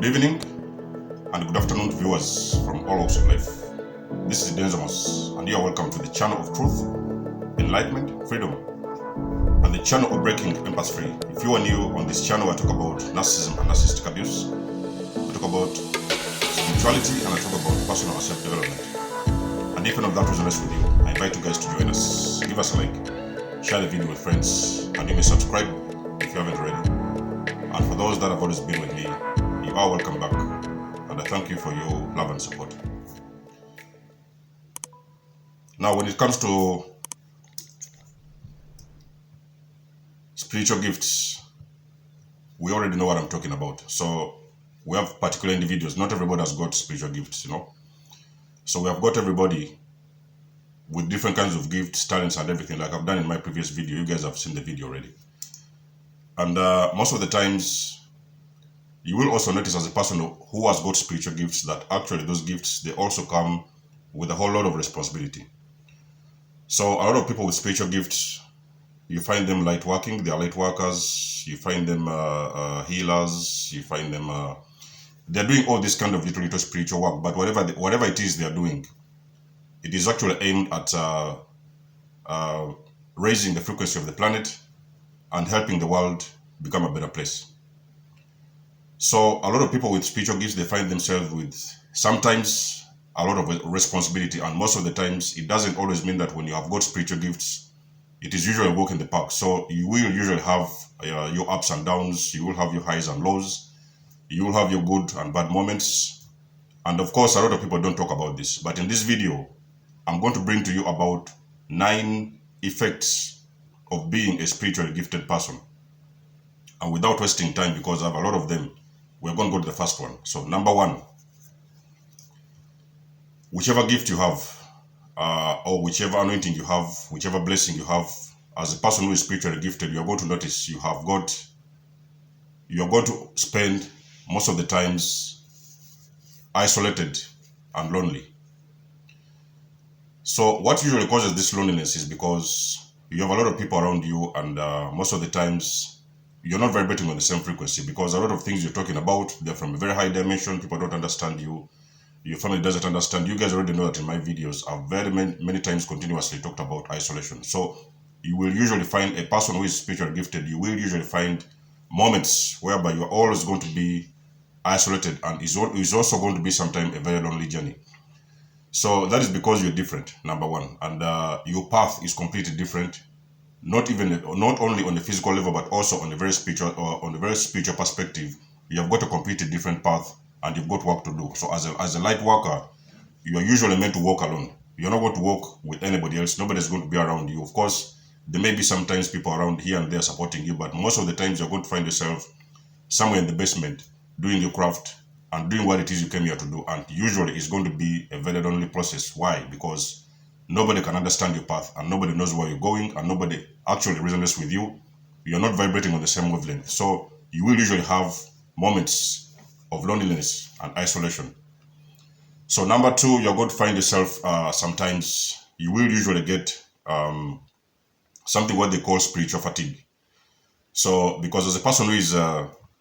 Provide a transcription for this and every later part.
evening and good afternoon to viewers from all walks of life. This is nikymus and you are welcome to the channel of truth, enlightenment, freedom, and the channel of breaking empath free. If you are new on this channel, I talk about narcissism and narcissistic abuse. I talk about spirituality and I talk about personal self-development. And if none of that resonates with you, I invite you guys to join us. Give us a like, share the video with friends, and you may subscribe if you haven't already. And for those that have always been with me, you are welcome back, and I thank you for your love and support. Now, when it comes to spiritual gifts, we already know what I'm talking about. So we have particular individuals. Not everybody has got spiritual gifts, So we have got everybody with different kinds of gifts, talents, and everything, like I've done in my previous video. You guys have seen the video already. And most of the times, you will also notice as a person who has got spiritual gifts that actually those gifts, they also come with a whole lot of responsibility. So a lot of people with spiritual gifts, you find them light working, they are light workers, you find them healers, you find them, they're doing all this kind of little spiritual work, but whatever it is they're doing, it is actually aimed at raising the frequency of the planet and helping the world become a better place. So a lot of people with spiritual gifts, they find themselves with sometimes a lot of responsibility, and most of the times it doesn't always mean that when you have got spiritual gifts, it is usually a walk in the park. So you will usually have your ups and downs, you will have your highs and lows, you will have your good and bad moments. And of course, a lot of people don't talk about this, but in this video, I'm going to bring to you about 9 effects of being a spiritually gifted person. And without wasting time, because I have a lot of them, we're going to go to the first one. So number 1, whichever gift you have, or whichever anointing you have, whichever blessing you have, as a person who is spiritually gifted, you're going to notice you're going to spend most of the times isolated and lonely. So what usually causes this loneliness is because you have a lot of people around you, and most of the times you're not vibrating on the same frequency, because a lot of things you're talking about, they're from a very high dimension. People don't understand you. Your family doesn't understand. You guys already know that in my videos, I've very many times continuously talked about isolation. So you will usually find a person who is spiritually gifted, you will usually find moments whereby you're always going to be isolated, and is also going to be sometimes a very lonely journey. So that is because you're different, number 1, and your path is completely different. Not only on the physical level, but also on the very spiritual perspective. You have got a completely different path, and you've got work to do. So as a light worker, you are usually meant to walk alone. You're not going to walk with anybody else. Nobody's going to be around you. Of course, there may be sometimes people around here and there supporting you, but most of the times you're going to find yourself somewhere in the basement doing your craft and doing what it is you came here to do. And usually it's going to be a very lonely process. Why? Because nobody can understand your path, and nobody knows where you're going, and nobody actually resonates with you. You're not vibrating on the same wavelength. So you will usually have moments of loneliness and isolation. So number 2, you're going to find yourself sometimes you will usually get something what they call spiritual fatigue. So because as a person who is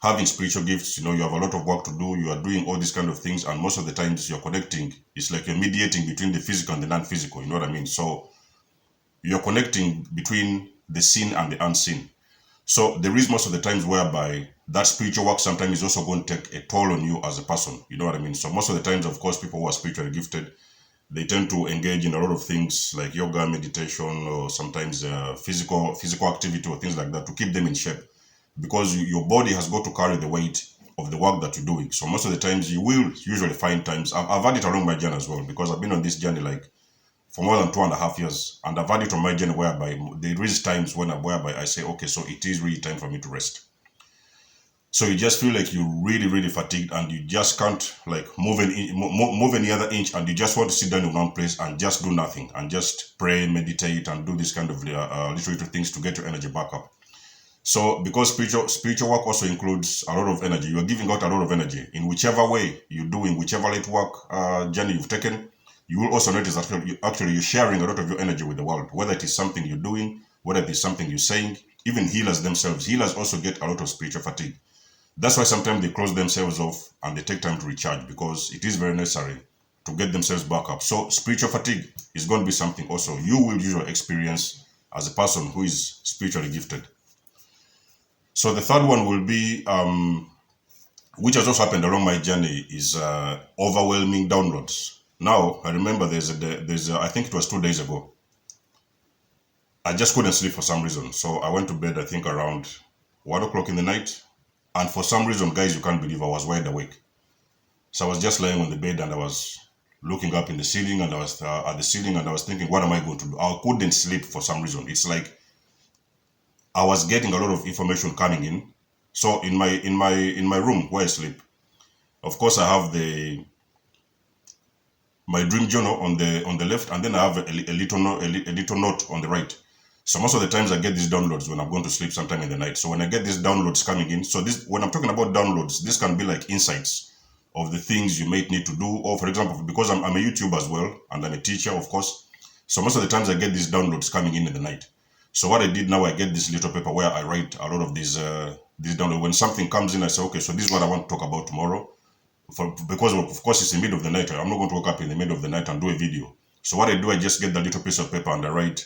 having spiritual gifts, you have a lot of work to do, you are doing all these kind of things, and most of the times you're connecting, it's like you're mediating between the physical and the non-physical, you know what I mean? So you're connecting between the seen and the unseen. So there is most of the times whereby that spiritual work sometimes is also going to take a toll on you as a person, you know what I mean? So most of the times, of course, people who are spiritually gifted, they tend to engage in a lot of things like yoga, meditation, or sometimes physical activity or things like that to keep them in shape, because your body has got to carry the weight of the work that you're doing. So most of the times you will usually find times, I've had it along my journey as well, because I've been on this journey like for more than 2.5 years, and I've had it on my journey whereby there is times whereby I say, okay, so it is really time for me to rest. So you just feel like you're really fatigued, and you just can't like move any other inch, and you just want to sit down in one place and just do nothing, and just pray, meditate, and do this kind of little things to get your energy back up. So because spiritual work also includes a lot of energy, you are giving out a lot of energy in whichever way you're doing, whichever light work journey you've taken. You will also notice that actually you're sharing a lot of your energy with the world, whether it is something you're doing, whether it is something you're saying. Even healers themselves, healers also get a lot of spiritual fatigue. That's why sometimes they close themselves off and they take time to recharge, because it is very necessary to get themselves back up. So spiritual fatigue is going to be something also you will usually experience as a person who is spiritually gifted. So the third one will be, which has also happened along my journey, is overwhelming downloads. Now I remember I think it was 2 days ago. I just couldn't sleep for some reason, so I went to bed, I think around 1 o'clock in the night, and for some reason, guys, you can't believe, I was wide awake. So I was just lying on the bed and I was looking up in the ceiling, and I was at the ceiling, and I was thinking, what am I going to do? I couldn't sleep for some reason. It's like I was getting a lot of information coming in. So in my room where I sleep, of course, I have my dream journal on the left, and then I have a little note on the right. So most of the times I get these downloads when I'm going to sleep sometime in the night. So when I get these downloads coming in, so this, when I'm talking about downloads, this can be like insights of the things you might need to do. Or for example, because I'm a YouTuber as well, and I'm a teacher, of course. So most of the times I get these downloads coming in the night. So what I did now, I get this little paper where I write a lot of these downloads. When something comes in, I say, okay, so this is what I want to talk about tomorrow. Because of course it's in the middle of the night. I'm not going to wake up in the middle of the night and do a video. So what I do, I just get the little piece of paper and I write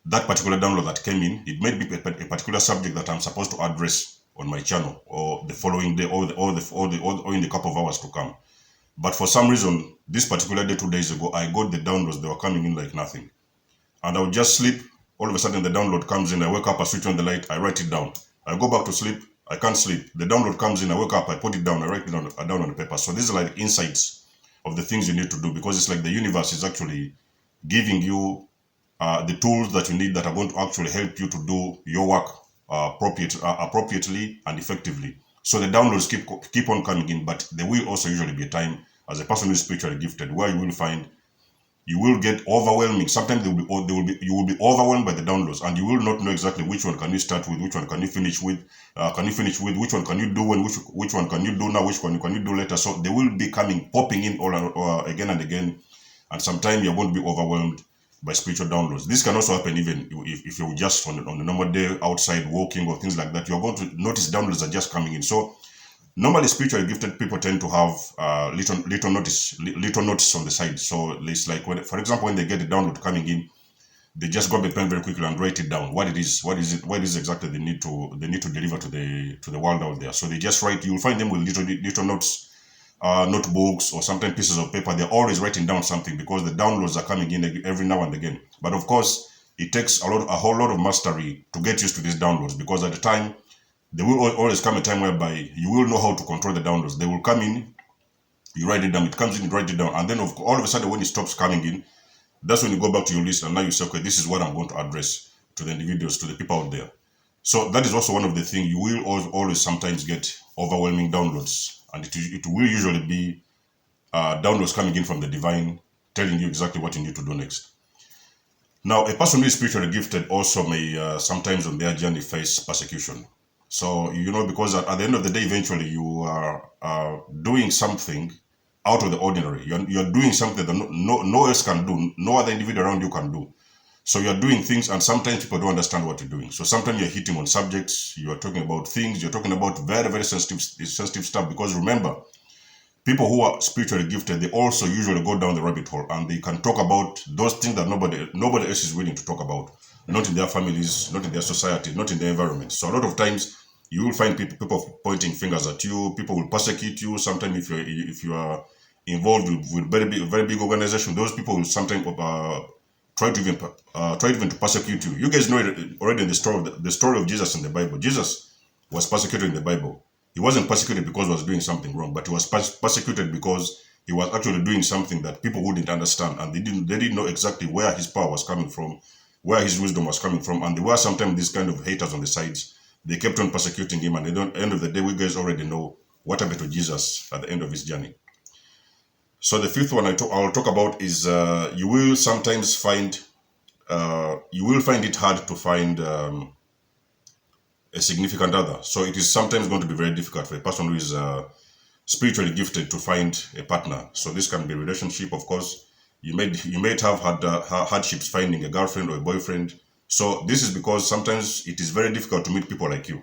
that particular download that came in. It might be a particular subject that I'm supposed to address on my channel, or the following day, or in the couple of hours to come. But for some reason, this particular day, 2 days ago, I got the downloads. They were coming in like nothing, and I would just sleep. All of a sudden, the download comes in. I wake up, I switch on the light, I write it down. I go back to sleep, I can't sleep. The download comes in, I wake up, I put it down, I write it down on the paper. So these are like insights of the things you need to do, because it's like the universe is actually giving you the tools that you need that are going to actually help you to do your work appropriately and effectively. So the downloads keep on coming in, but there will also usually be a time, as a person who is spiritually gifted, where you will find you will get overwhelming. Sometimes you will be overwhelmed by the downloads, and you will not know exactly which one can you start with, which one can you finish with, which one can you do, and which one can you do now, which one can you do later. So they will be popping in all again and again, and sometimes you're going to be overwhelmed by spiritual downloads. This can also happen even if you're just on a normal day outside walking or things like that. You're going to notice downloads are just coming in. So normally, spiritually gifted people tend to have little notice on the side. So it's like, for example, when they get a download coming in, they just grab a pen very quickly and write it down. What is exactly they need to deliver to the world out there. So they just write. You'll find them with little notes, notebooks, or sometimes pieces of paper. They're always writing down something, because the downloads are coming in every now and again. But of course, it takes a whole lot of mastery to get used to these downloads, because at the time, there will always come a time whereby you will know how to control the downloads. They will come in, you write it down, it comes in, you write it down, and then all of a sudden when it stops coming in, that's when you go back to your list, and now you say, okay, this is what I'm going to address to the individuals, to the people out there. So that is also one of the things. You will always sometimes get overwhelming downloads, and it will usually be downloads coming in from the divine, telling you exactly what you need to do next. Now, a person who is spiritually gifted also may sometimes on their journey face persecution. So, because at the end of the day, eventually you are doing something out of the ordinary. You're doing something that no else can do, no other individual around you can do. So you're doing things, and sometimes people don't understand what you're doing. So sometimes you're hitting on subjects, you're talking about things, you're talking about very, very sensitive stuff. Because remember, people who are spiritually gifted, they also usually go down the rabbit hole, and they can talk about those things that nobody else is willing to talk about. Not in their families, not in their society, not in their environment. So a lot of times you will find people pointing fingers at you. People will persecute you. Sometimes if you are involved with very big organization, those people will sometimes try to even to persecute you. You guys know already the story of Jesus in the Bible. Jesus was persecuted in the Bible. He wasn't persecuted because he was doing something wrong, but he was persecuted because he was actually doing something that people wouldn't understand, and they didn't know exactly where his power was coming from, where his wisdom was coming from. And there were sometimes these kind of haters on the sides. They kept on persecuting him, and at the end of the day, we guys already know what happened to Jesus at the end of his journey. So the fifth one I'll talk about is you will sometimes find it hard to find a significant other. So it is sometimes going to be very difficult for a person who is spiritually gifted to find a partner. So this can be a relationship, of course. You might have had hardships finding a girlfriend or a boyfriend. So this is because sometimes it is very difficult to meet people like you.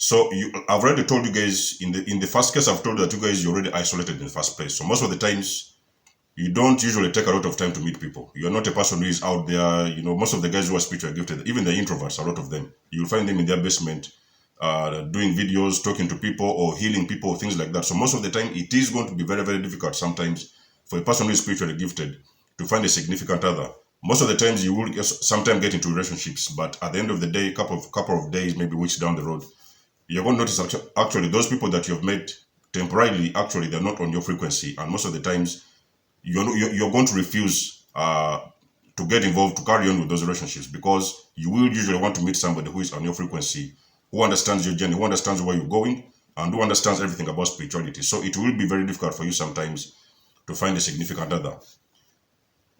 So I've already told you guys in the first case, I've told you that you guys, you're already isolated in the first place. So most of the times, you don't usually take a lot of time to meet people. You're not a person who is out there. Most of the guys who are spiritually gifted, even the introverts, a lot of them, you'll find them in their basement, doing videos, talking to people or healing people, things like that. So most of the time, it is going to be very, very difficult sometimes for a person who is spiritually gifted to find a significant other. Most of the times, you will sometimes get into relationships, but at the end of the day, couple of days, maybe weeks down the road, you're going to notice actually those people that you've met temporarily, actually, they're not on your frequency, and most of the times, you're going to refuse to get involved, to carry on with those relationships, because you will usually want to meet somebody who is on your frequency, who understands your journey, who understands where you're going, and who understands everything about spirituality. So it will be very difficult for you sometimes to find a significant other.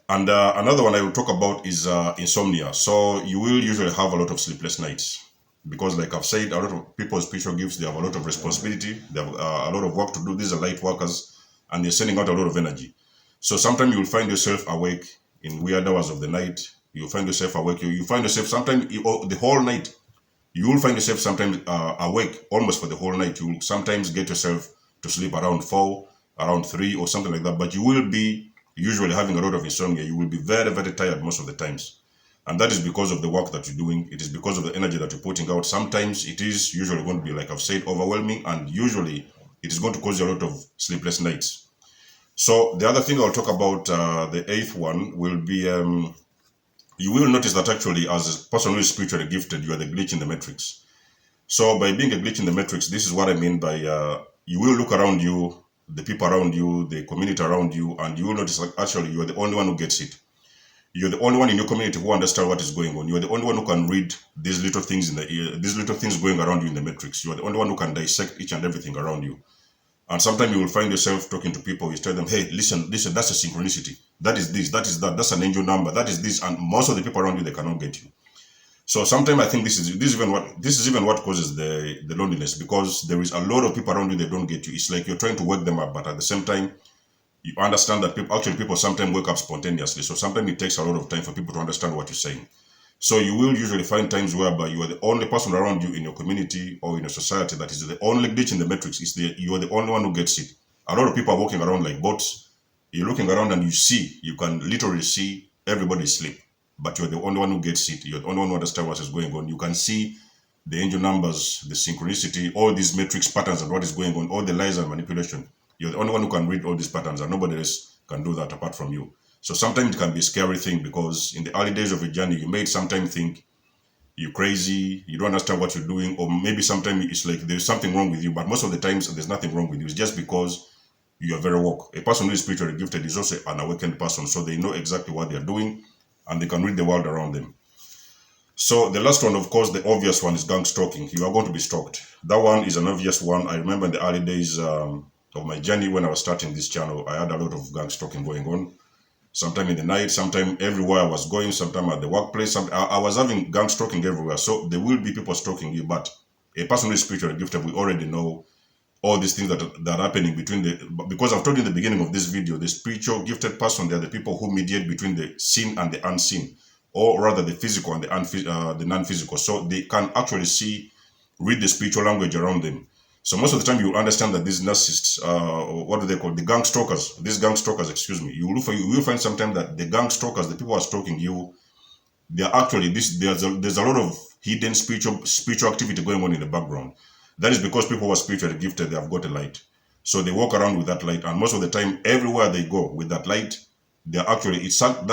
And another one I will talk about is insomnia. So you will usually have a lot of sleepless nights, because like I've said, a lot of people's spiritual gifts, they have a lot of responsibility, they have a lot of work to do. These are light workers, and they're sending out a lot of energy. So sometimes you'll find yourself awake in weird hours of the night. You'll find yourself awake. You find yourself sometimes the whole night. You will find yourself sometimes awake almost for the whole night. You will sometimes get yourself to sleep around 4, around 3 or something like that. But you will be usually having a lot of insomnia. You will be very, very tired most of the times. And that is because of the work that you're doing. It is because of the energy that you're putting out. Sometimes it is usually going to be, like I've said, overwhelming. And usually it is going to cause you a lot of sleepless nights. So the other thing I'll talk about, the 8th one, will be you will notice that actually, as a person who is spiritually gifted, you are the glitch in the matrix. So by being a glitch in the matrix, this is what I mean by you will look around you, the people around you, the community around you, and you will notice that actually you are the only one who gets it. You're the only one in your community who understands what is going on. You're the only one who can read these little things in the ear, these little things going around you in the matrix. You're the only one who can dissect each and everything around you. And sometimes you will find yourself talking to people, you tell them, hey, listen, that's a synchronicity. That is this, that is that, that's an angel number, that is this. And most of the people around you, they cannot get you. So sometimes I think this is even what causes the loneliness, because there is a lot of people around you, they don't get you. It's like you're trying to wake them up, but at the same time, you understand that people sometimes wake up spontaneously. So sometimes it takes a lot of time for people to understand what you're saying. So you will usually find times whereby you are the only person around you in your community or in your society that is the only glitch in the matrix. You are the only one who gets it. A lot of people are walking around like bots. You're looking around and you can literally see everybody sleep, but you're the only one who gets it. You're the only one who understands what is going on. You can see the angel numbers, the synchronicity, all these matrix patterns and what is going on, all the lies and manipulation. You're the only one who can read all these patterns, and nobody else can do that apart from you. So sometimes it can be a scary thing, because in the early days of your journey, you may sometimes think you're crazy, you don't understand what you're doing, or maybe sometimes it's like there's something wrong with you, but most of the times there's nothing wrong with you. It's just because you are very woke. A person who is spiritually gifted is also an awakened person, so they know exactly what they're doing and they can read the world around them. So the last one, of course, the obvious one is gang stalking. You are going to be stalked. That one is an obvious one. I remember in the early days of my journey when I was starting this channel, I had a lot of gang stalking going on. Sometime in the night, sometime everywhere I was going, sometime at the workplace. I was having gang stalking everywhere. So there will be people stalking you, but a person who is spiritually gifted, we already know all these things that are happening between because I've told you in the beginning of this video, the spiritual gifted person, they're the people who mediate between the seen and the unseen, or rather the physical and the non-physical. So they can actually read the spiritual language around them. So most of the time you will understand that these narcissists, what do they call, the gang stalkers, excuse me, you will find sometimes that the gang stalkers, the people who are stalking you, they are actually there's a lot of hidden spiritual activity going on in the background. That is because people who are spiritually gifted, they have got a light. So they walk around with that light, and most of the time, everywhere they go with that light, that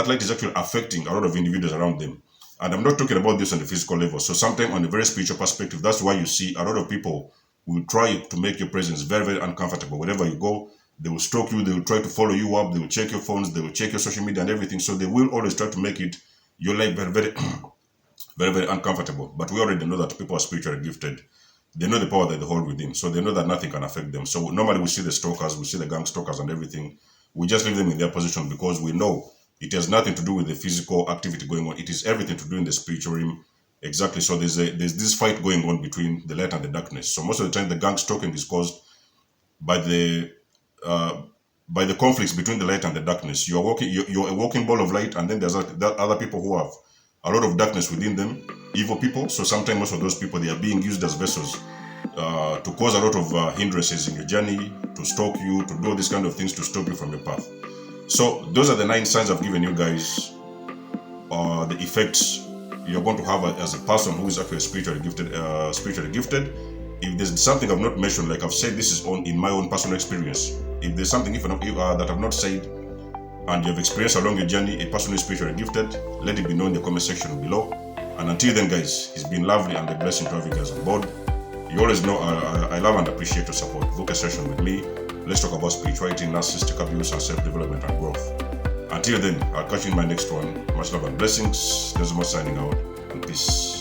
light is actually affecting a lot of individuals around them. And I'm not talking about this on the physical level. So sometimes on a very spiritual perspective, that's why you see a lot of people will try to make your presence very, very uncomfortable. Wherever you go, they will stalk you, they will try to follow you up, they will check your phones, they will check your social media and everything. So they will always try to make your life very, very, very, very uncomfortable. But we already know that people are spiritually gifted. They know the power that they hold within. So they know that nothing can affect them. So normally we see the stalkers, we see the gang stalkers and everything. We just leave them in their position because we know it has nothing to do with the physical activity going on. It is everything to do in the spiritual realm. Exactly. So there's this fight going on between the light and the darkness. So most of the time, the gang stalking is caused by the conflicts between the light and the darkness. You're a walking ball of light, and then there's other people who have a lot of darkness within them, evil people. So sometimes most of those people, they are being used as vessels to cause a lot of hindrances in your journey, to stalk you, to do all these kind of things to stop you from your path. So those are the 9 signs I've given you guys, the effects you're going to have as a person who is actually spiritually gifted. If there's something I've not mentioned, like I've said, this is in my own personal experience. If there's something that I've not said and you've experienced along your journey, a person who is spiritually gifted, let it be known in the comment section below. And until then, guys, it's been lovely and a blessing to have you guys on board. You always know I love and appreciate your support. Book a session with me. Let's talk about spirituality, narcissistic abuse, and self-development and growth. Until then, I'll catch you in my next one. Much love and blessings. There's more signing out, and peace.